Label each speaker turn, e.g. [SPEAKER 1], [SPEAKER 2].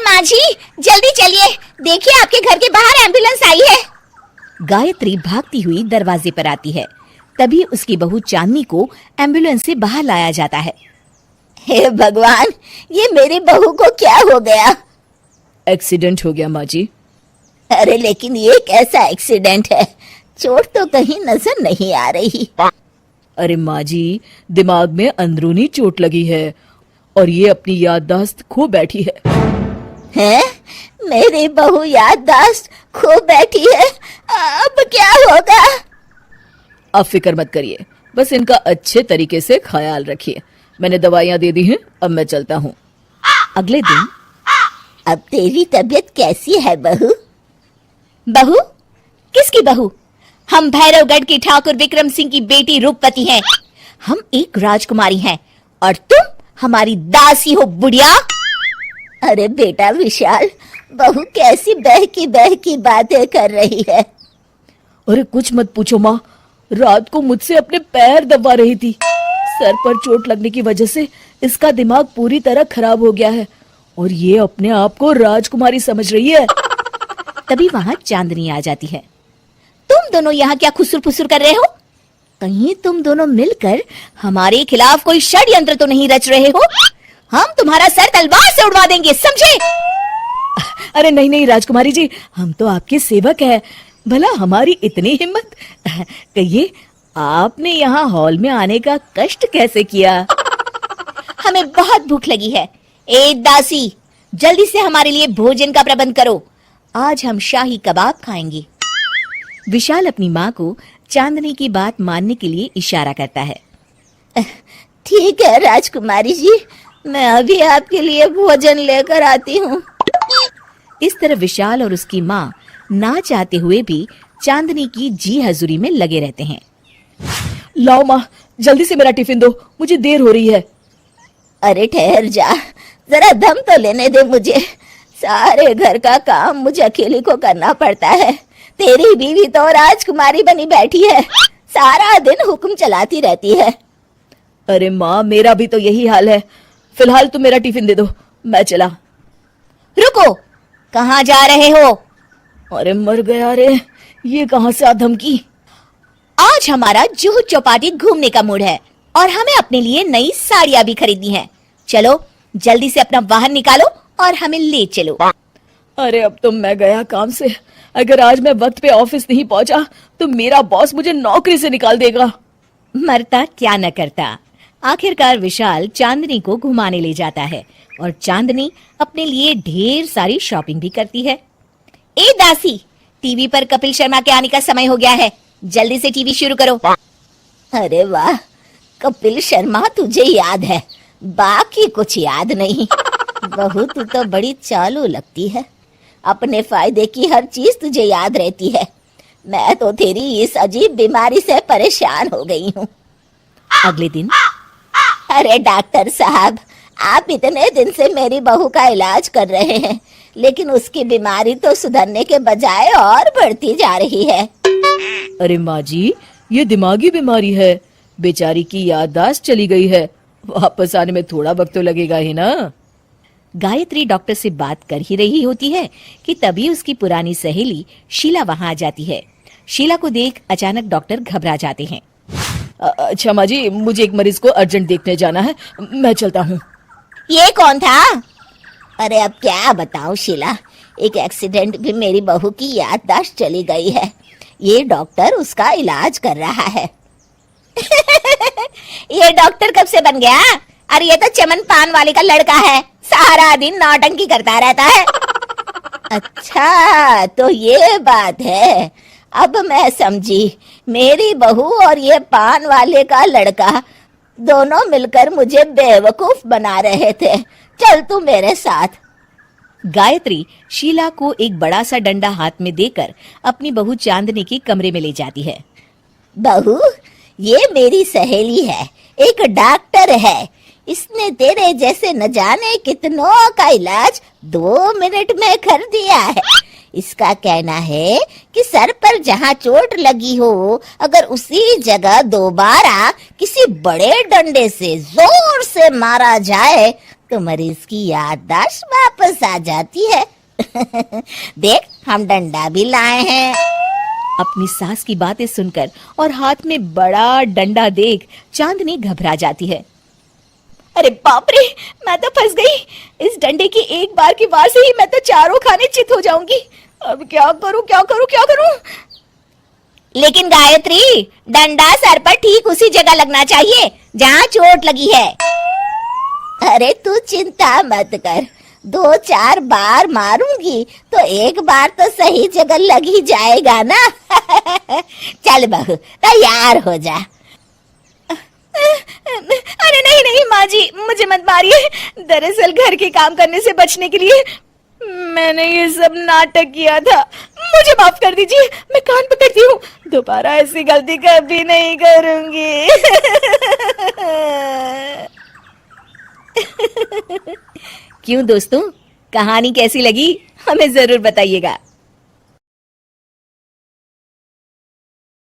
[SPEAKER 1] माँ जी जल्दी चलिए, देखिए आपके घर के बाहर एम्बुलेंस आई है।
[SPEAKER 2] गायत्री भागती हुई दरवाजे पर आती है। तभी उसकी बहू चांदनी को एम्बुलेंस से बाहर लाया जाता है।
[SPEAKER 1] हे भगवान, ये मेरी बहू को क्या हो गया?
[SPEAKER 3] एक्सीडेंट हो गया माँ जी।
[SPEAKER 1] अरे लेकिन ये कैसा एक्सीडेंट है? चोट तो कहीं नजर नहीं आ रही।
[SPEAKER 3] अरे माँ जी, दिमाग में अंदरूनी चोट लगी है और ये अपनी याददाश्त खो बैठी है।
[SPEAKER 1] हैं? मेरी बहू याददाश्त खो बैठी है, अब क्या होगा?
[SPEAKER 3] आप फिक्र मत करिए, बस इनका अच्छे तरीके से ख्याल रखिए। मैंने दवाइयाँ दे दी हैं, अब मैं चलता हूँ।
[SPEAKER 2] अगले दिन
[SPEAKER 1] अब तेरी तबीयत कैसी है बहू?
[SPEAKER 2] बहू? किसकी बहू? हम भैरवगढ़ की ठाकुर विक्रम सिंह की बेटी रूपवती हैं। हम एक राजकुमारी हैं और तुम हमारी दासी हो बुढ़िया।
[SPEAKER 1] अरे बेटा विशाल, बहू कैसी बहकी बातें कर रही है।
[SPEAKER 3] अरे कुछ मत पूछो माँ, रात को मुझसे अपने पैर दबा रही थी। सर पर चोट लगने की वजह से इसका दिमाग पूरी तरह खराब हो गया है और ये अपने आप को राजकुमारी समझ रही है।
[SPEAKER 2] तभी वहां चांदनी आ जाती है। तुम दोनों यहाँ क्या खुसुर फुसुर कर रहे हो? कहीं तुम दोनों मिलकर हमारे खिलाफ कोई षड्यंत्र तो नहीं रच रहे हो? हम तुम्हारा सर तलवार से उड़वा देंगे, समझे?
[SPEAKER 3] अरे नहीं नहीं राजकुमारी जी, हम तो आपके सेवक हैं। भला हमारी इतनी हिम्मत। कहिए, आपने यहाँ हॉल में आने का कष्ट कैसे किया?
[SPEAKER 2] हमें बहुत भूख लगी है। ए दासी, जल्दी से हमारे लिए भोजन का प्रबंध करो। आज हम शाही कबाब खाएंगे। विशाल अपनी माँ को चांदनी की बात मानने के लिए इशारा करता है।
[SPEAKER 1] ठीक है राजकुमारी जी, मैं अभी आपके लिए भोजन लेकर आती हूँ।
[SPEAKER 2] इस तरह विशाल और उसकी माँ ना चाहते हुए भी चांदनी की जी हजूरी में लगे रहते हैं।
[SPEAKER 3] लाओ माँ, जल्दी से मेरा टिफिन दो, मुझे देर हो रही है।
[SPEAKER 1] अरे ठहर जा, जरा दम तो लेने दे मुझे। सारे घर का काम मुझे अकेले को करना पड़ता है। तेरी बीवी तो राजकुमारी बनी बैठी है, सारा दिन हुक्म चलाती रहती है।
[SPEAKER 3] अरे माँ, मेरा भी तो यही हाल है। फिलहाल तुम मेरा टिफिन दे दो, मैं चला।
[SPEAKER 2] रुको, कहाँ जा रहे हो?
[SPEAKER 3] अरे मर गया रे, ये कहाँ से आ धमकी?
[SPEAKER 2] आज हमारा जुहू चौपाटी घूमने का मूड है और हमें अपने लिए नई साड़ियाँ भी खरीदनी है। चलो जल्दी से अपना वाहन निकालो और हमें ले चलो।
[SPEAKER 3] अरे अब तो मैं गया काम से। अगर आज मैं वक्त पे ऑफिस नहीं पहुंचा तो मेरा बॉस मुझे नौकरी से निकाल देगा।
[SPEAKER 2] मरता क्या न करता। आखिरकार विशाल चांदनी को घुमाने ले जाता है और चांदनी अपने लिए ढेर सारी शॉपिंग भी करती है। ए दासी, टीवी पर कपिल शर्मा के आने का समय हो गया है, जल्दी से टीवी शुरू करो।
[SPEAKER 1] अरे वाह, कपिल शर्मा तुझे याद है, बाकी कुछ याद नहीं। बहू तू तो बड़ी चालू लगती है, अपने फायदे की हर चीज तुझे याद रहती है। मैं तो तेरी इस अजीब बीमारी से परेशान हो गई हूँ।
[SPEAKER 2] अगले दिन
[SPEAKER 1] अरे डॉक्टर साहब, आप इतने दिन से मेरी बहू का इलाज कर रहे हैं, लेकिन उसकी बीमारी तो सुधरने के बजाय और बढ़ती जा रही है।
[SPEAKER 3] अरे माँ जी, ये दिमागी बीमारी है। बेचारी की याददाश्त चली गई है, वापस आने में थोड़ा वक्त तो लगेगा ही ना।
[SPEAKER 2] गायत्री डॉक्टर से बात कर ही रही होती है कि तभी उसकी पुरानी सहेली शीला वहां आ जाती है। शीला को देख अचानक डॉक्टर घबरा जाते हैं।
[SPEAKER 3] अच्छा माँ जी, मुझे एक मरीज को अर्जेंट देखने जाना है, मैं चलता हूँ।
[SPEAKER 1] ये कौन था? अरे अब क्या बताऊं शीला, एक एक्सीडेंट भी मेरी बहू की याददाश्त चली गई है। ये डॉक्टर उसका इलाज कर रहा है।
[SPEAKER 2] ये डॉक्टर कब से बन गया? अरे ये तो चमन पान वाले का लड़का है, सारा दिन नौटंकी करता रहता है।
[SPEAKER 1] अच्छा तो ये बात है, अब मैं समझी। मेरी बहू और ये पान वाले का लड़का दोनों मिलकर मुझे बेवकूफ बना रहे थे। चल तू मेरे साथ।
[SPEAKER 2] गायत्री शीला को एक बड़ा सा डंडा हाथ में देकर अपनी बहू चांदनी के कमरे में ले जाती है।
[SPEAKER 1] बहू, ये मेरी सहेली है, एक डॉक्टर है। इसने तेरे जैसे न जाने कितनों का इलाज 2 मिनट में कर दिया है। इसका कहना है कि सर पर जहाँ चोट लगी हो, अगर उसी जगह दोबारा किसी बड़े डंडे से जोर से मारा जाए तो मरीज की याददाश्त वापस आ जाती है। देख, हम डंडा भी लाए हैं।
[SPEAKER 2] अपनी सास की बातें सुनकर और हाथ में बड़ा डंडा देख चांदनी घबरा जाती है। अरे बाप रे, मैं तो फंस गई। इस डंडे की एक बार की वार से ही मैं तो चारों खाने चित हो जाऊंगी। अब क्या करूं, क्या करूं, क्या करूं?
[SPEAKER 1] लेकिन गायत्री, डंडा सर पर ठीक उसी जगह लगना चाहिए जहाँ चोट लगी है। अरे तू चिंता मत कर, 2-4 बार मारूंगी तो एक बार तो सही जगह लग ही जाएगा ना। चल बहू, तैयार हो जा।
[SPEAKER 2] अरे नहीं नहीं माँ जी, मुझे मत मारिए। दरअसल घर के काम करने से बचने के लिए मैंने ये सब नाटक किया था। मुझे माफ कर दीजिए, मैं कान पकड़ती हूँ, दोबारा ऐसी गलती कभी नहीं करूंगी। क्यों दोस्तों, कहानी कैसी लगी हमें जरूर बताइएगा।